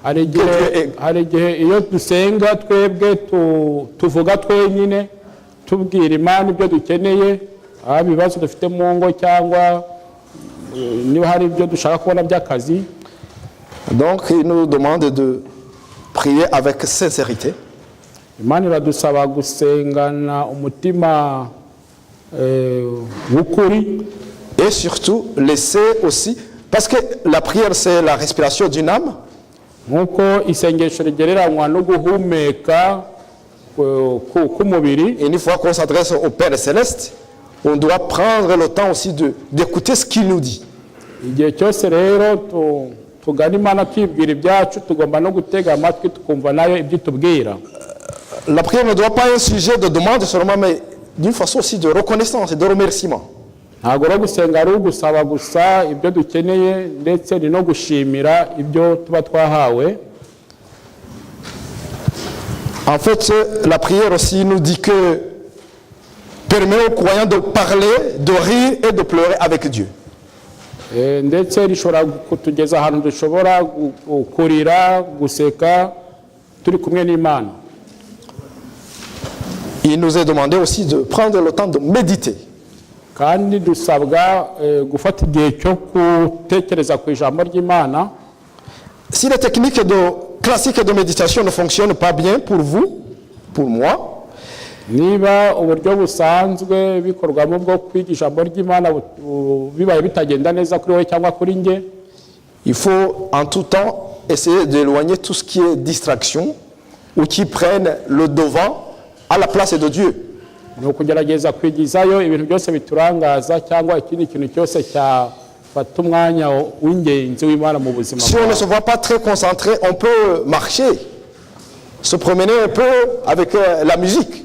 S5: Hari igihe iyo dusenga twebwe tuvuga twenyine tubwira Imana ibyo dukeneye, ibibazo dufite mu ngo cyangwa niba hari ibyo dushaka kubona by'akazi.
S3: Donc, il nous demande de prier avec sincérité.
S5: Imana iradusaba gusengana umutima w'ukuri.
S3: Et surtout, laisser aussi, parce que la prière, c'est la respiration d'une âme.
S5: Nkuko isengesho rigereranywa no guhumeka k'umubiri.
S3: Et une fois qu'on s'adresse au Père Céleste, on doit prendre le temps aussi d'écouter ce qu'il nous dit.
S5: Igihe cyose rero tugana Imana twibwira ibyacu, tugomba no gutega amatwi tukumva nayo ibyo tubwira.
S3: La prière ne doit pas être un sujet de demande seulement, mais d'une façon aussi de reconnaissance et de remerciement.
S5: Ntabwo rero gusenga ari ugusaba gusa ibyo dukeneye, ndetse ni no gushimira ibyo tuba twahawe.
S3: En fait, la prière aussi nous dit que permet aux croyants de parler, de rire et de pleurer avec Dieu.
S5: Ndetse rishobora kutugeza ahantu dushobora kurira, guseka turi kumwe n'Imana.
S3: Il nous est demandé aussi de prendre le temps de méditer.
S5: Kandi dusabwa gufata igihe cyo gutekereza ku ijambo ry'Imana.
S3: Si les techniques classiques de méditation ne fonctionnent pas bien pour vous, pour moi,
S5: niba uburyo busanzwe bikorwamo bwo kwiga ijambo ry'Imana bibaye bitagenda neza kuri wowe cyangwa kuri nge,
S3: il faut en tout temps essayer d'éloigner tout ce qui est distraction ou qui prennent le devant à la place de Dieu.
S5: Ni ukugerageza kwigizayo ibintu byose biturangaza cyangwa ikindi kintu cyose cyafata umwanya w'ingenzi w'Imana mu buzima.
S3: Si on ne se voit pas très concentré, on peut marcher, se promener un peu avec la musique.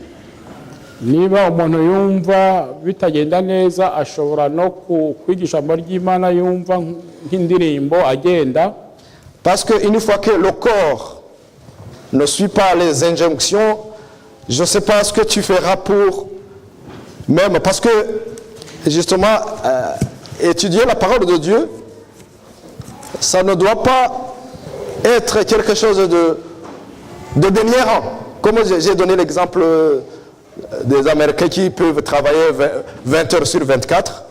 S5: Niba umuntu yumva bitagenda neza, ashobora no kwiga ijambo ry'Imana yumva nk'indirimbo agenda.
S3: Parce qu'une fois que le corps ne suit pas les injonctions, je ne sais pas ce que tu feras pour même, parce que justement, étudier la parole de Dieu, ça ne doit pas être quelque chose de dernier rang. Comme j'ai donné l'exemple des Américains qui peuvent travailler 20 heures sur 24.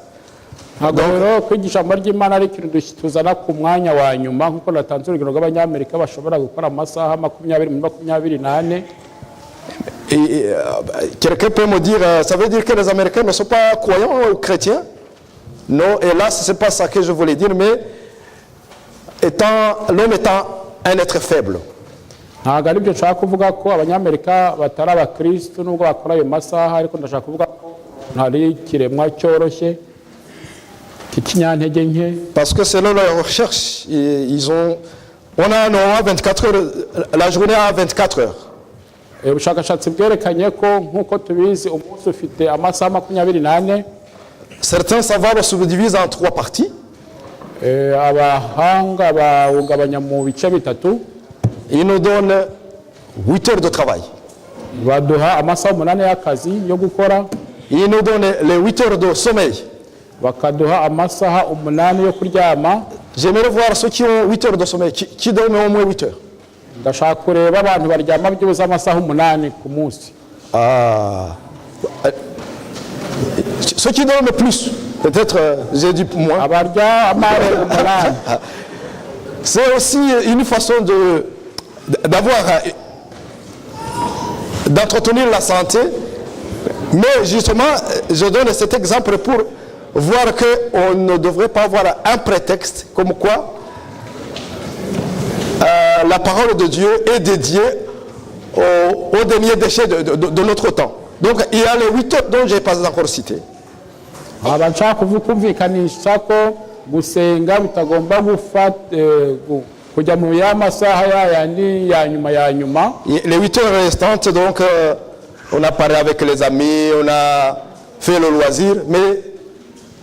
S5: Ntabwo rero kwigisha ijambo ry'Imana ari ikintu tuzana ku mwanya wa nyuma, nk'uko natanze urugero rw'Abanyamerika bashobora gukora amasaha 20 muri 24.
S3: Quelqu'un peut me dire, ça veut dire que les Américains ne sont pas croyants ou chrétiens? Non, hélas, ce n'est pas ça que je voulais dire, mais l'homme étant un être faible.
S5: ntabwo ari byo nshaka kuvuga ko abanyamerika batari abakristo nubwo bakora ayo masaha ariko ndashaka kuvuga ko ntari ikiremwa cyoroshye k'ikinyantege nke.
S3: Parce que selon leurs recherches, on a normalement 24 heures, la journée a 24 heures.
S5: ubushakashatsi bwerekanye ko nk'uko tubizi umunsi ufite amasaha 24.
S3: Certains savoirs se subdivisent en 3 parties.
S5: abahanga bawugabanya mu bice bitatu.
S3: Ils nous donnent 8 heures de travail.
S5: baduha amasaha 8 y'akazi yo gukora.
S3: Ils nous donnent les 8 heures de sommeil.
S5: bakaduha amasaha 8 yo kuryama.
S3: J'aimerais voir ceux qui ont 8 heures de sommeil, qui dorment au moins 8 heures.
S5: ndashaka kureba abantu baryama byibuze amasaha 8 ku munsi.
S3: Ceux qui dorment plus, peut-être j'ai dit moins.
S5: abarya amare 8.
S3: C'est aussi une façon d'entretenir la santé. Mais justement, je donne cet exemple pour voir qu'on ne devrait pas avoir un prétexte comme quoi la parole de Dieu est dédiée au dernier déchet de notre temps. Donc il y a les 8 heures dont je n'ai pas encore cité.
S5: nshaka kumvikanisha ko gusenga bitagomba kujya mu y'amasaha yayandi ya nyuma.
S3: Les 8 heures restantes, donc on a parlé avec les amis, on a fait le loisir, mais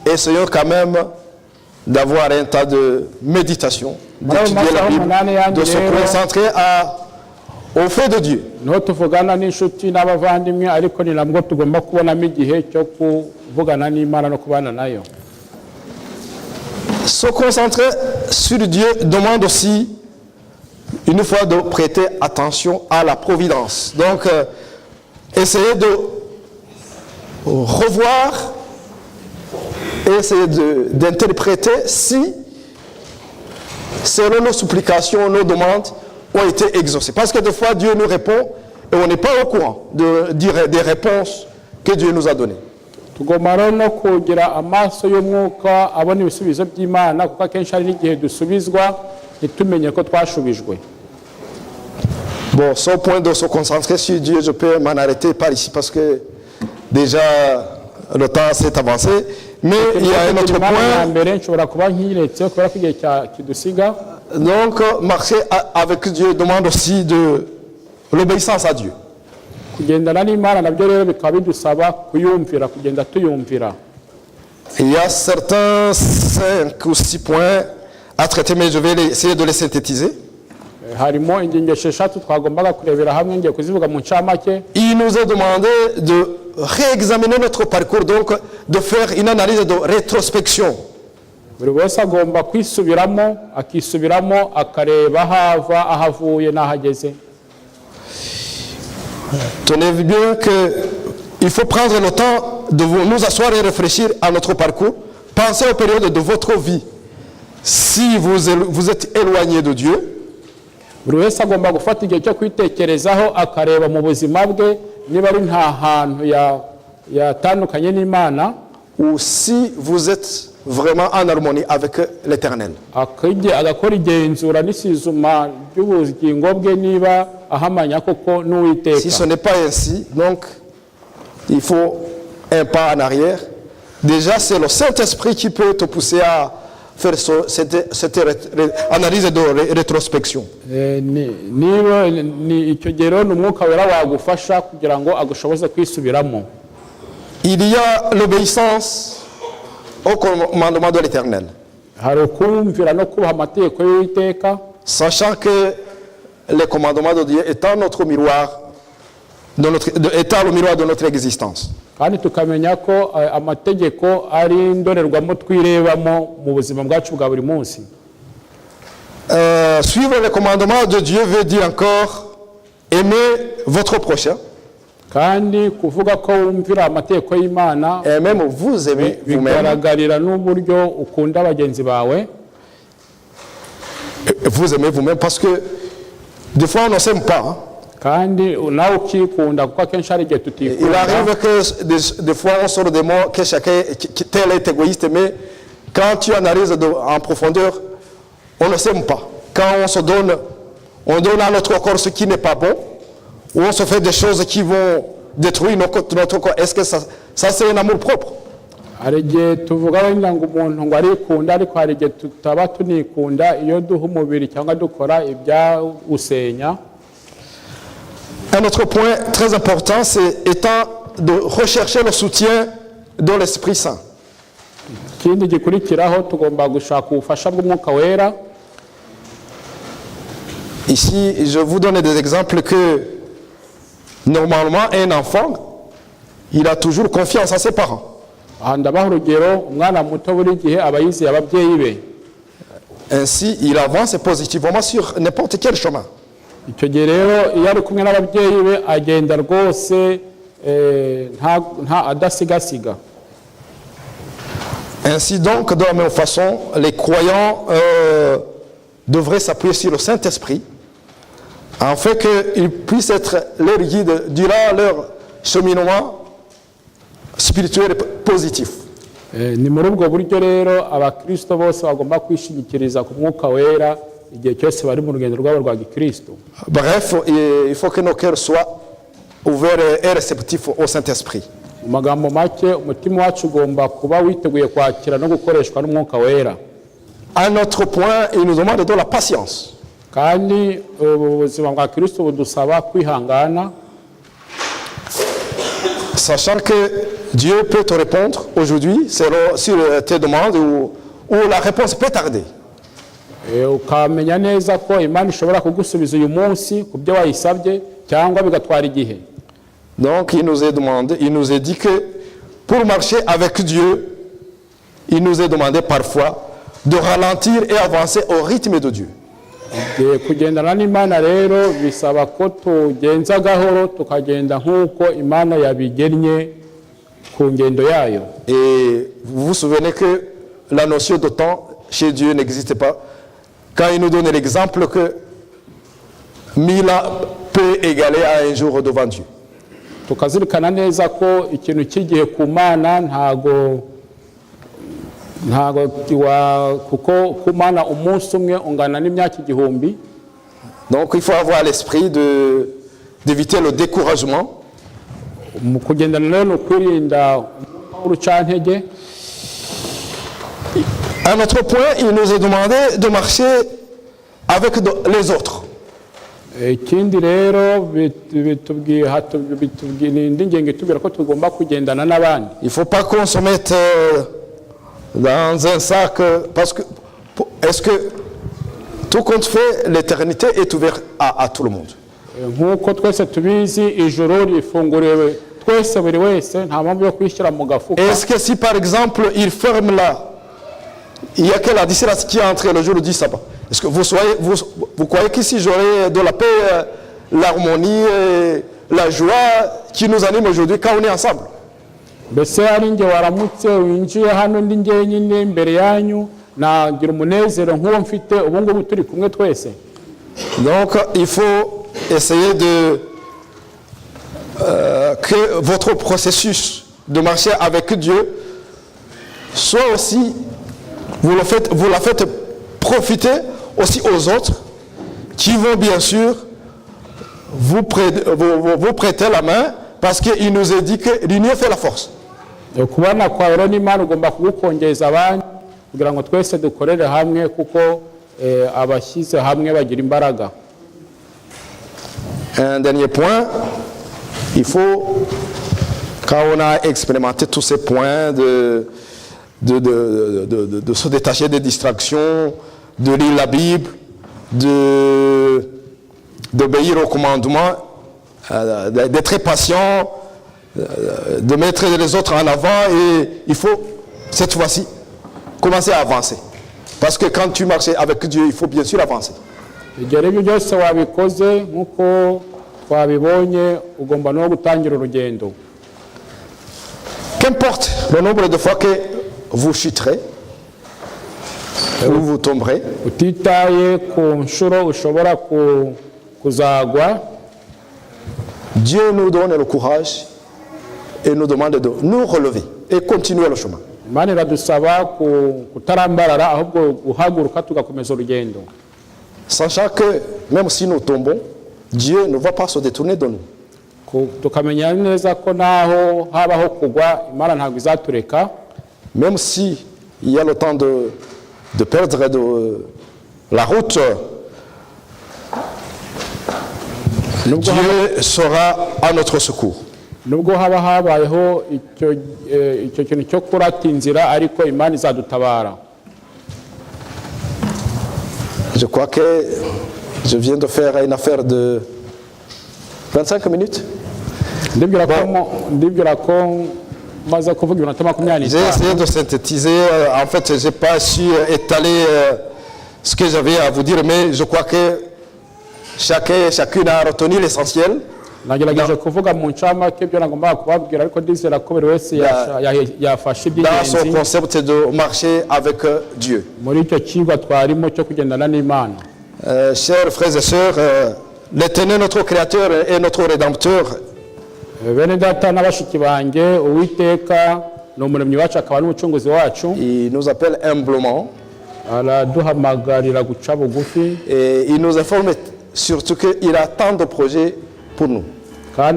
S3: essayons quand même d'avoir un tas de méditation, d'étudier la Bible, de se concentrer au fait de Dieu.
S5: niho tuvugana n'inshuti n'abavandimwe ariko ni nabwo tugomba kubonamo igihe cyo kuvugana n'Imana no kubana nayo.
S3: Se concentrer sur Dieu demande aussi une fois de prêter attention à la providence. Donc essayer de revoir et essayer d'interpréter si selon nos supplications, nos demandes ont été exaucées. Parce que des fois Dieu nous répond et on n'est pas au courant des réponses que Dieu nous a données.
S5: tugomba no kugira amaso y'umwuka abona ibisubizo by'Imana kuko akenshi hari n'igihe dusubizwa ntitumenye ko twashubijwe.
S3: Bon, au point de se concentrer sur Dieu, je peux m'en arrêter par ici parce que déjà le temps s'est avancé. Mais il y a un autre point. Donc, marcher avec Dieu demande aussi de l'obéissance à Dieu. Il y a certains 5 ou 6 points à traiter, mais je vais essayer de les synthétiser. Il nous est demandé de réexaminer notre parcours, donc de faire une analyse de rétrospection. Tenez bien qu'il faut prendre le temps de nous asseoir et réfléchir à notre parcours. Pensez aux périodes de votre vie. Si vous êtes éloigné de Dieu,
S5: buri wese agomba gufata igihe cyo kwitekerezaho akareba mu buzima bwe niba ari nta hantu yatandukanye n'Imana,
S3: ou si vous êtes vraiment en harmonie avec l'Éternel.
S5: agakora igenzura n'isuzuma ry'ubugingo bwe niba ahamanya koko n'Uwiteka.
S3: Si ce n'est pas ainsi, donc il faut un pas en arrière. Déjà, c'est le Saint-Esprit qui peut te pousser à faire cette analyse de rétrospection. Il y a l'obéissance au commandement de l'Éternel. Sachant que le commandement de Dieu est notre miroir, étant le miroir de notre existence.
S5: kandi tukamenya ko amategeko ari indorerwamo twirebamo mu buzima bwacu bwa buri munsi.
S3: Suivre le commandement de Dieu veut dire encore aimer votre prochain.
S5: kandi kuvuga ko wumvira amategeko y'Imana
S3: et même vous aimez vous-même.
S5: bigaragarira n'uburyo ukunda bagenzi bawe.
S3: Vous aimez vous-même parce que des fois on ne s'aime pas.
S5: kandi nawe ukikunda kuko akenshi hari igihe
S3: Il
S5: tutikunda.
S3: arrive que des fois on sort des mots que chacun, tel est égoïste, mais quand tu analyses en profondeur, on ne s'aime pas. Quand on donne à notre corps ce qui n'est pas bon, ou on se fait des choses qui vont détruire notre corps. Est-ce que ça c'est un amour propre?
S5: Hari igihe tuvuga wenda ngo umuntu ngo arikunda ariko hari igihe tutaba tunikunda iyo duha umubiri cyangwa dukora ibyawusenya.
S3: Un autre point très important, c'est étant de rechercher le soutien de l'Esprit Saint.
S5: Ikindi gikurikiraho tugomba gushaka ubufasha bw'Umwuka Wera.
S3: Ici, je vous donne des exemples que normalement un enfant, il a toujours confiance à ses parents.
S5: Aha ndabaha urugero, umwana muto buri gihe aba yizeye ababyeyi be.
S3: Ainsi, il avance positivement sur n'importe quel chemin.
S5: Icyo gihe rero iyo ari kumwe n'ababyeyi be agenda rwose nta adasigasiga.
S3: Ainsi donc, de la même façon, les croyants devraient s'appuyer sur le Saint-Esprit afin qu'il puisse être leur guide durant leur cheminement spirituel positif.
S5: Ni muri ubwo buryo rero abakristo bose bagomba kwishingikiriza ku Mwuka Wera igihe cyose bari mu rugendo rwabo rwa gikristo.
S3: Bref, il faut que nos cœurs soient ouverts et réceptifs au Saint-Esprit.
S5: Mu magambo make umutima wacu ugomba kuba witeguye kwakira no gukoreshwa n'Umwuka Wera.
S3: Un autre point, il nous demande de la patience.
S5: Kandi ubuzima bwa Kristo budusaba kwihangana.
S3: Sachant que Dieu peut te répondre aujourd'hui sur tes demandes ou la réponse peut tarder.
S5: Ukamenya neza ko Imana ishobora kugusubiza uyu munsi ku byo wayisabye cyangwa bigatwara igihe.
S3: Donc il nous est dit que pour marcher avec Dieu, il nous est demandé parfois de ralentir et avancer au rythme de Dieu.
S5: Kugendana n'Imana rero bisaba ko tugenza gahoro tukagenda nk'uko Imana yabigennye ku ngendo yayo.
S3: Et vous vous souvenez que la notion de temps chez Dieu n'existe pas. Quand il nous donne l'exemple que 1000 ans peut égaler à un jour devant Dieu.
S5: Tukazirikana neza ko ikintu cy'igihe ku Mana ntago kuko ku Mana umunsi umwe ungana n'imyaka igihumbi.
S3: Donc il faut avoir l'esprit d'éviter le découragement.
S5: Mu kugendana rero kwirinda urucantege.
S3: Un autre point, il nous est demandé de marcher avec les autres.
S5: Ikindi rero bitubwira n'ingingo itubwira ko tugomba kugendana n'abandi.
S3: Il ne faut pas qu'on se mette dans un sac parce que est-ce que tout compte fait, l'éternité est ouverte à tout le monde.
S5: Nk'uko twese tubizi ijoro rifunguriwe twese buri wese nta mpamvu yo kwishyira mu gafuka.
S3: Est-ce que si par exemple il ferme là, il y a que la distance qui est entre le jour du sabbat? Est-ce que vous croyez qu'ici j'aurai de la paix, l'harmonie et la joie qui nous anime aujourd'hui quand on est ensemble?
S5: Mbese ari nge waramutse winjiye hano ndi njyenyine imbere yanyu nagira umunezero nk'uwo mfite ubu ngubu turi kumwe twese?
S3: Donc il faut essayer que votre processus de marcher avec Dieu soit aussi, vous la faites profiter aussi aux autres qui vont bien sûr vous prêter la main parce qu'il nous est dit que l'union fait la force.
S5: Kubana kwawe rero n'Imana ugomba kugukongeza abandi kugira ngo twese dukorere hamwe kuko abashyize hamwe bagira imbaraga.
S3: Un dernier point, il faut, quand on a expérimenté tous ces points de se détacher des distractions, de lire la Bible, d'obéir aux commandements, d'être patient, de mettre les autres en avant, et il faut cette fois-ci commencer à avancer. Parce que quand tu marches avec Dieu, il faut bien sûr avancer.
S5: Ibyo rero byose wabikoze nk'uko twabibonye ugomba no gutangira urugendo.
S3: Qu'importe le nombre de fois que vous chuterez ou vous tomberez,
S5: utitaye ku nshuro ushobora kuzagwa,
S3: Dieu nous donne le courage et nous demande de nous relever et continuer le chemin.
S5: Imana iradusaba kutarambarara ahubwo guhaguruka tugakomeza urugendo.
S3: Sachant que même si nous tombons, Dieu ne va pas se détourner de nous.
S5: Tukamenya neza ko naho habaho kugwa Imana ntabwo izatureka.
S3: Même si il y a le temps de perdre la route, Dieu sera à notre secours.
S5: Nubwo haba habayeho icyo kintu cyo kurata inzira ariko Imana izadutabara.
S3: Je crois que je viens de faire une affaire de 25 minutes. J'ai essayé de synthétiser. En fait, je n'ai pas su étaler ce que j'avais à vous dire, mais je crois que chacune a retenu l'essentiel. Dans son concept de marcher avec Dieu. Chers frères et sœurs, l'Éternel, notre Créateur et notre Rédempteur, il nous appelle humblement et il nous informe surtout qu'il a tant de projets pour nous. Des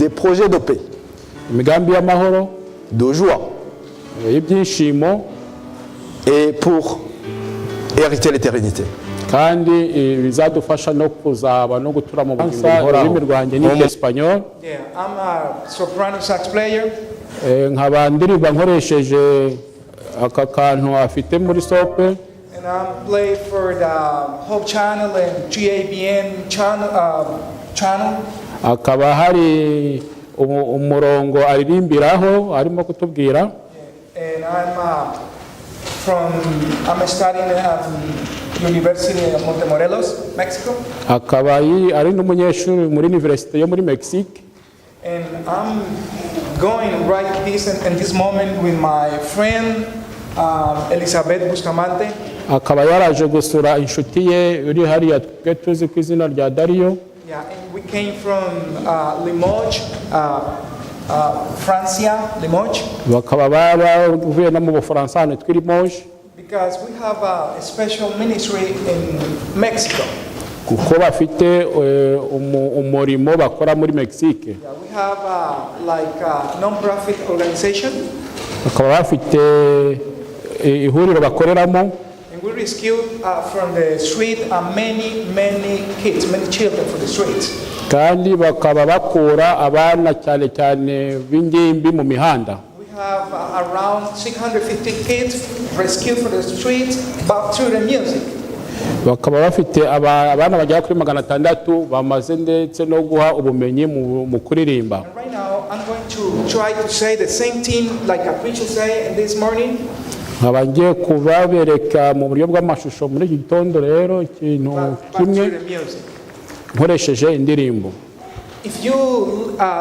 S3: projets de paix, de joie et pour hériter l'éternité.
S5: I'm a
S6: soprano sax player.
S5: And I
S6: play for the Hope Channel and GABN channel.
S5: Akaba hari umurongo aririmbiraho arimo kutubwira.
S6: And I'm studying at University of Montemorelos, Mexico.
S5: Akaba ari n'umunyeshuri muri University yo muri Mexique.
S6: And I'm going right this moment with my friend Elizabeth Bustamante.
S5: Akaba yaraje gusura inshuti ye uri hariya twe tuzi ku izina rya Dario.
S6: Yeah, and we came from Limoges, Francia, Limoges.
S5: Bakaba bavuye no mu Bufaransa hano twi Limoges.
S6: Because we have a special ministry in Mexico.
S5: Kuko bafite umurimo bakora muri Mexique.
S6: Yeah, we have like a non-profit organization.
S5: Bakaba bafite ihuriro bakoreramo.
S6: And we rescued from the street many kids, many children from the streets.
S5: Kandi bakaba bakura abana cyane cyane b'ingimbi mu mihanda.
S6: We have around 650 kids rescued from the streets back to the music.
S5: Bakaba bafite abana bagera kuri 600 bamaze ndetse no guha ubumenyi mu kuririmba.
S6: Right now I'm going to try to say the same thing like a preacher say this morning.
S5: Ngiye kubabereka mu buryo bw'amashusho muri iki gitondo rero ikintu kimwe nkoresheje indirimbo.
S6: If you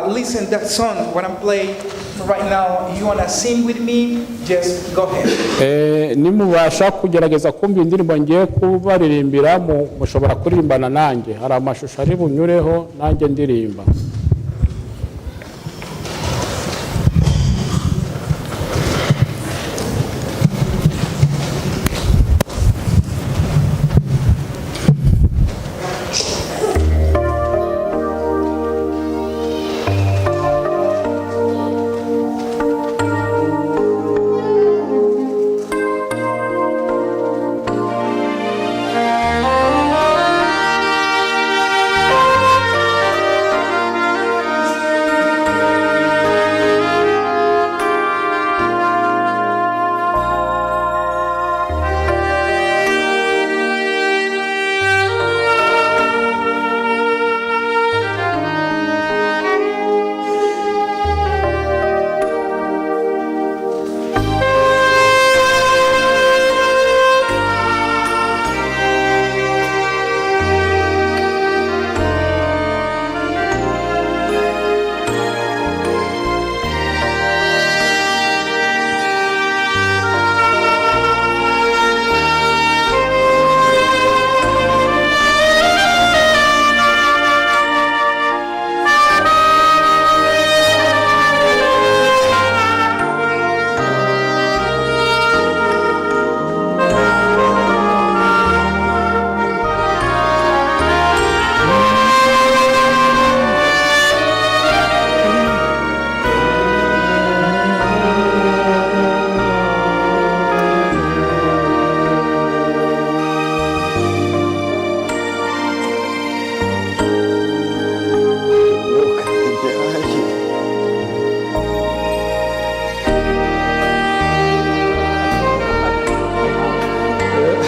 S6: listen that song what I'm playing right now, you want to sing with me, just go ahead.
S5: Nimubasha kugerageza kumva indirimbo ngiye kubaririmbira mushobora kuririmbana nanjye. Hari amashusho ari bunyureho nanjye ndirimba.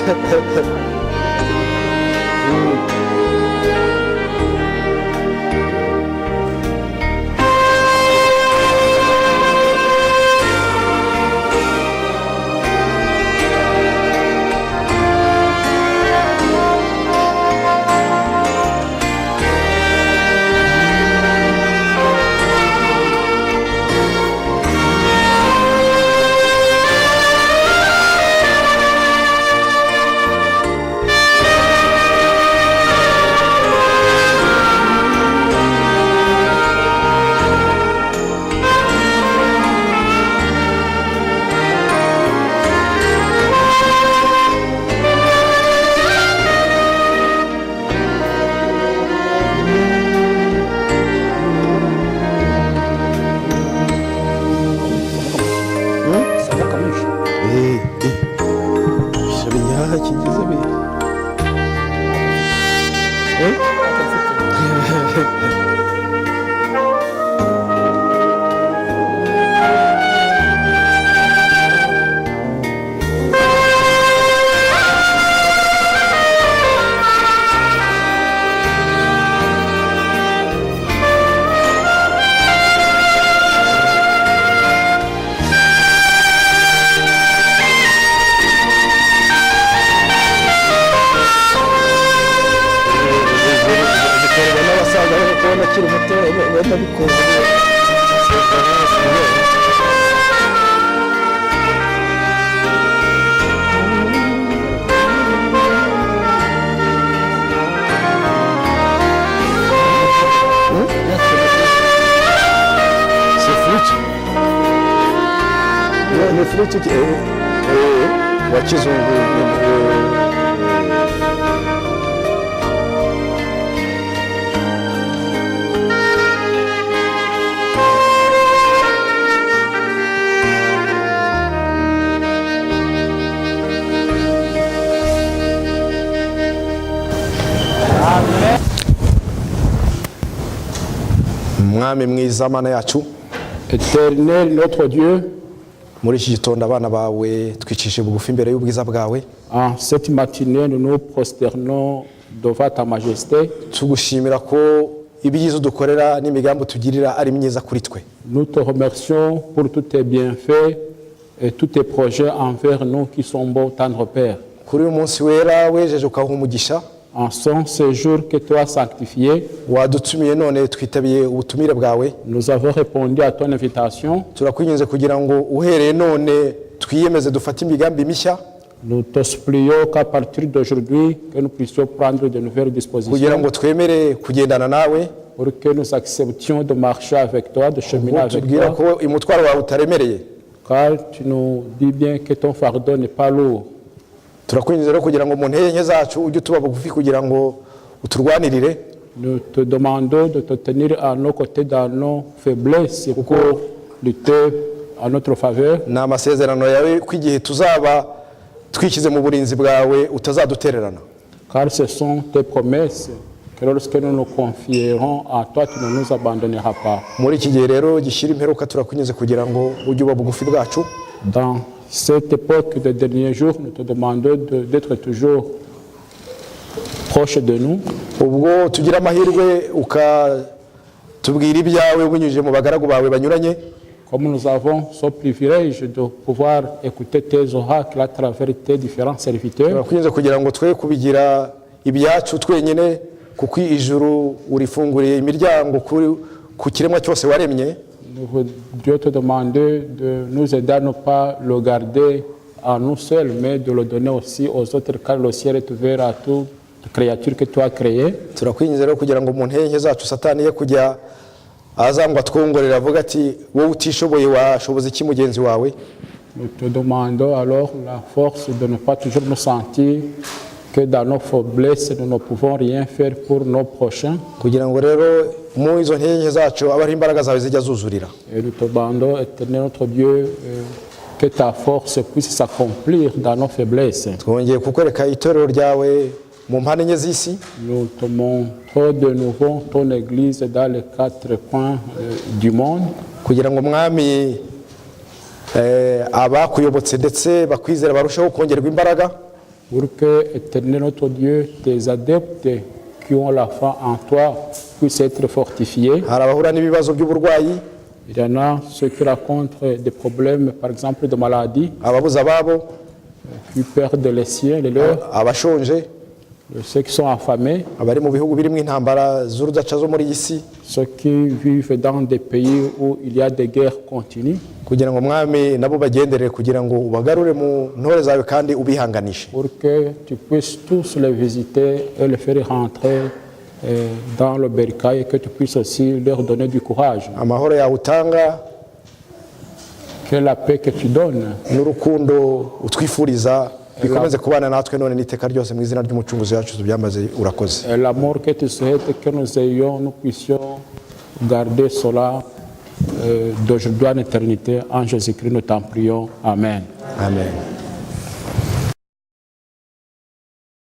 S3: Ni flute wa kizungu. Mwami mwiza mana yacu,
S5: Éternel notre Dieu,
S3: muri iki gitondo abana bawe twicishe bugufi imbere y'ubwiza bwawe.
S5: En cette matinée, nous nous prosternons devant ta majesté.
S3: Tugushimira ko ibyiza udukorera n'imigambi tugirira ari myiza kuri twe.
S5: Nous te remercions pour tous tes bienfaits et tous tes projets envers nous qui sont beaux, tendre Père.
S3: Kuri uyu munsi wera wejeje ukaha umugisha.
S5: En son séjour que tu as sanctifié,
S3: wadutumiye none twitabiye ubutumire bwawe.
S5: Nous avons répondu à ton invitation.
S3: Turakwinginze kugira ngo uhereye none twiyemeze dufate imigambi mishya.
S5: Nous te supplions qu'à partir d'aujourd'hui, que nous puissions prendre de nouvelles dispositions.
S3: Kugira ngo twemere kugendana nawe.
S5: Pour que nous acceptions de marcher avec toi, de cheminer avec toi.
S3: Ko umutwaro wawe utaremereye.
S5: Car tu nous dis bien que ton fardeau n'est pas lourd.
S3: Turakwinginze rero kugira ngo mu ntege nke zacu ujye tuba bugufi kugira ngo uturwanirire.
S5: Nous te demandons de te tenir à nos côtés dans nos faiblesses pour lutter à notre faveur.
S3: Ni amasezerano yawe ko igihe tuzaba twikize mu burinzi bwawe utazadutererana.
S5: Car ce sont tes promesses que lorsque nous nous confierons à toi, tu ne nous abandonneras pas.
S3: Muri iki gihe rero gishyira imperuka turakwinginze kugira ngo ujye uba bugufi bwacu.
S5: Dans cette époque des derniers jours, nous te demandons d'être toujours proche de nous.
S3: Ubwo tugira amahirwe ukatubwira ibyawe binyujije mu bagaragu bawe banyuranye.
S5: Comme nous avons ce privilège de pouvoir écouter tes oracles à travers tes différents serviteurs.
S3: Turakwinginze kugira ngo twe kubigira ibyacu twenyine kuko ijuru urifunguriye imiryango ku kiremwa cyose waremye.
S5: Nous voudrions te demander de nous aider à ne pas le garder à nous seuls, mais de le donner aussi aux autres, car le ciel est ouvert à toute créature que tu as créée.
S3: Turakwinginze rero kugira ngo mu ntege nke zacu Satani ye kujya azangwa twongorera avuga ati wowe utishoboye washoboza iki mugenzi wawe.
S5: Nous te demandons alors la force de ne pas toujours nous sentir que dans nos faiblesses, nous ne pouvons rien faire pour nos prochains.
S3: Kugira ngo rero mu izo ntege nke zacu aba ari imbaraga zawe zijya zuzurira.
S5: Et nous te demandons, Éternel notre Dieu, que ta force puisse s'accomplir dans nos faiblesses.
S3: Twongeye kukwereka itorero ryawe mu mpande enye z'isi.
S5: Nous te montrons de nouveau ton église dans les quatre coins du monde.
S3: Kugira ngo mwami abakuyobotse ndetse bakwizera barushaho kongerwa imbaraga.
S5: pour que, Éternel notre Dieu, tes adeptes qui ont la foi en toi puissent être fortifiés.
S3: hari abahura n'ibibazo by'uburwayi,
S5: Il y en a ceux qui rencontrent des problèmes, par exemple de maladie,
S3: ababuze ababo,
S5: qui perdent les siens, les leurs,
S3: abashonje,
S5: ceux qui sont affamés,
S3: abari mu bihugu birimo intambara z'urudaca zo muri iyi si,
S5: ceux qui vivent dans des pays où il y a des guerres continues,
S3: kugira ngo mwami nabo bagenderere kugira ngo ubagarure mu ntore zawe kandi ubihanganishe.
S5: pour que tu puisses tous les visiter et les faire rentrer dans le bercail et que tu puisses aussi leur donner du courage.
S3: Amahoro yawe utanga
S5: Que la paix que tu donnes
S3: n'urukundo utwifuriza bikomeze kubana natwe none n'iteka ryose mu izina ry'umucunguzi wacu tubyambaze, urakoze.
S5: et l'amour que tu souhaites que nous ayons, nous puissions garder cela d'aujourd'hui en éternité. En Jésus-Christ, nous t'en prions. Amen.
S3: Amen.